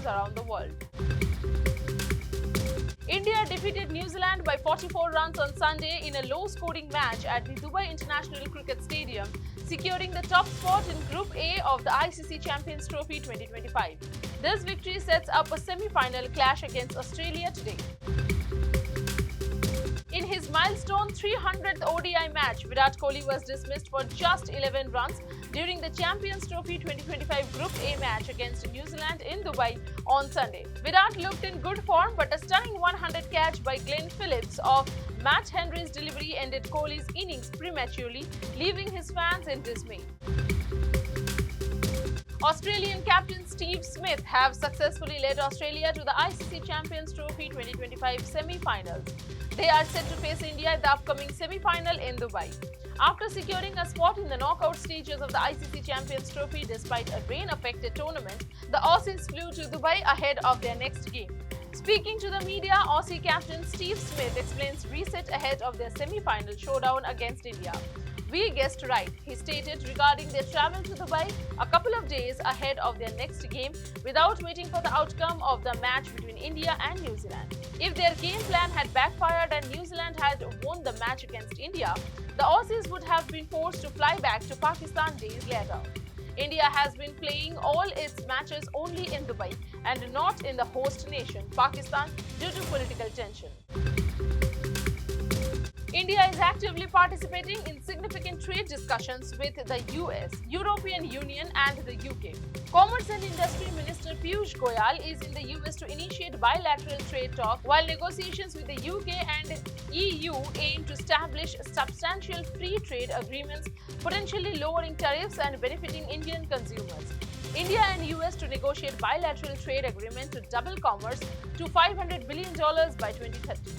around the world. India defeated New Zealand by 44 runs on Sunday in a low-scoring match at the Dubai International Cricket Stadium, securing the top spot in Group A of the ICC Champions Trophy 2025. This victory sets up a semi-final clash against Australia today. In his milestone 300th ODI match, Virat Kohli was dismissed for just 11 runs during the Champions Trophy 2025 Group A match against New Zealand in Dubai on Sunday. Virat looked in good form, but a stunning 100 catch by Glenn Phillips of Matt Henry's delivery ended Kohli's innings prematurely, leaving his fans in dismay. Australian captain Steve Smith have successfully led Australia to the ICC Champions Trophy 2025 semi-finals. They are set to face India at the upcoming semi-final in Dubai. After securing a spot in the knockout stages of the ICC Champions Trophy despite a rain-affected tournament, the Aussies flew to Dubai ahead of their next game. Speaking to the media, Aussie captain Steve Smith explains reset ahead of their semi-final showdown against India. "We guessed right," he stated regarding their travel to Dubai a couple of days ahead of their next game without waiting for the outcome of the match between India and New Zealand. If their game plan had backfired and New Zealand had won the match against India, the Aussies would have been forced to fly back to Pakistan days later. India has been playing all its matches only in Dubai and not in the host nation, Pakistan, due to political tension. India is actively participating in significant trade discussions with the US, European Union and the UK. Commerce and Industry Minister Piyush Goyal is in the US to initiate bilateral trade talks, while negotiations with the UK and EU aim to establish substantial free trade agreements, potentially lowering tariffs and benefiting Indian consumers. India and US to negotiate bilateral trade agreement to double commerce to $500 billion by 2030.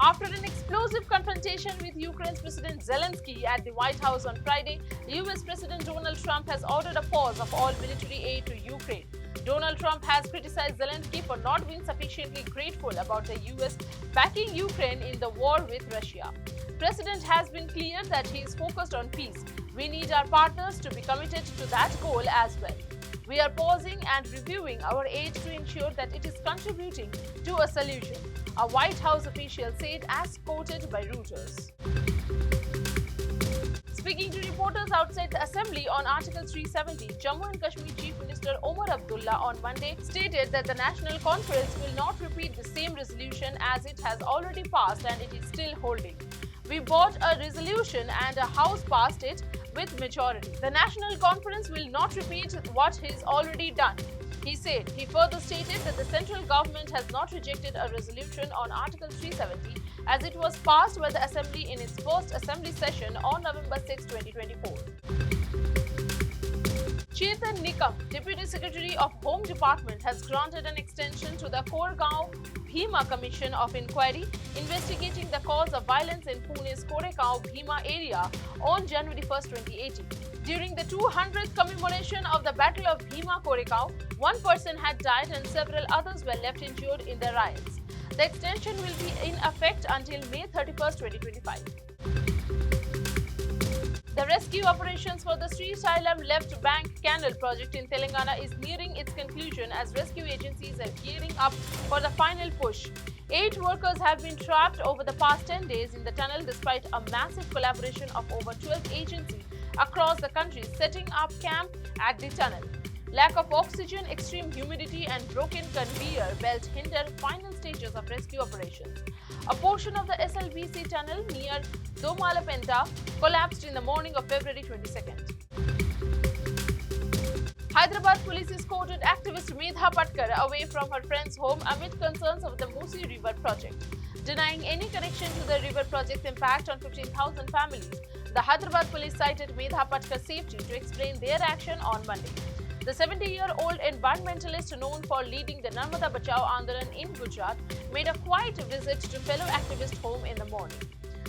After an explosive confrontation with Ukraine's President Zelensky at the White House on Friday, US President Donald Trump has ordered a pause of all military aid to Ukraine. Donald Trump has criticized Zelensky for not being sufficiently grateful about the US backing Ukraine in the war with Russia. The President has been clear that he is focused on peace. "We need our partners to be committed to that goal as well. We are pausing and reviewing our aid to ensure that it is contributing to a solution," a White House official said, as quoted by Reuters. Speaking to reporters outside the assembly on Article 370, Jammu and Kashmir Chief Minister Omar Abdullah on Monday stated that the National Conference will not repeat the same resolution as it has already passed and it is still holding. "We bought a resolution and a House passed it with majority. The National Conference will not repeat what is already done," he said. He further stated that the central government has not rejected a resolution on Article 370 as it was passed by the Assembly in its first Assembly session on November 6, 2024. Chetan Nikam, Deputy Secretary of Home Department, has granted an extension to the Koregaon Bhima Commission of Inquiry investigating the cause of violence in Pune's Koregaon Bhima area on January 1, 2018. During the 200th commemoration of the Battle of Bhima Koregaon, one person had died and several others were left injured in the riots. The extension will be in effect until May 31, 2025. The rescue operations for the Sri Sailam Left Bank Canal project in Telangana is nearing its conclusion as rescue agencies are gearing up for the final push. 8 workers have been trapped over the past 10 days in the tunnel despite a massive collaboration of over 12 agencies across the country setting up camp at the tunnel. Lack of oxygen, extreme humidity and broken conveyor belt hinder final stages of rescue operations. A portion of the SLBC tunnel near Domalapenta collapsed in the morning of February 22nd. Hyderabad police escorted activist Medha Patkar away from her friend's home amid concerns of the Musi River project. Denying any connection to the river project's impact on 15,000 families, the Hyderabad police cited Medha Patkar's safety to explain their action on Monday. The 70-year-old environmentalist known for leading the Narmada Bachao Andolan in Gujarat made a quiet visit to fellow activist home in the morning.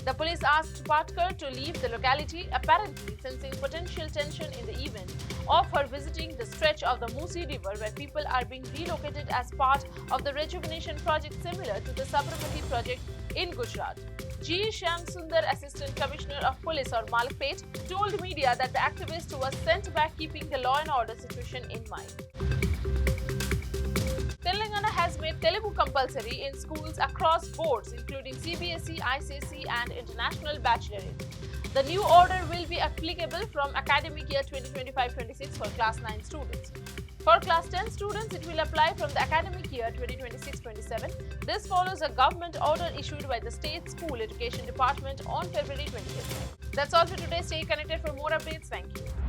The police asked Patkar to leave the locality, apparently sensing potential tension in the event of her visiting the stretch of the Musi River where people are being relocated as part of the rejuvenation project similar to the Sabarmati project in Gujarat. G. Shyamsundar, Assistant Commissioner of Police or Malkpet, told media that the activist was sent back keeping the law and order situation in mind. Telangana has made Telugu compulsory in schools across boards, including CBSE, ICSE, and International Baccalaureate. The new order will be applicable from academic year 2025-26 for Class 9 students. For Class 10 students, it will apply from the academic year 2026-27. This follows a government order issued by the State School Education Department on February 20th. That's all for today. Stay connected for more updates. Thank you.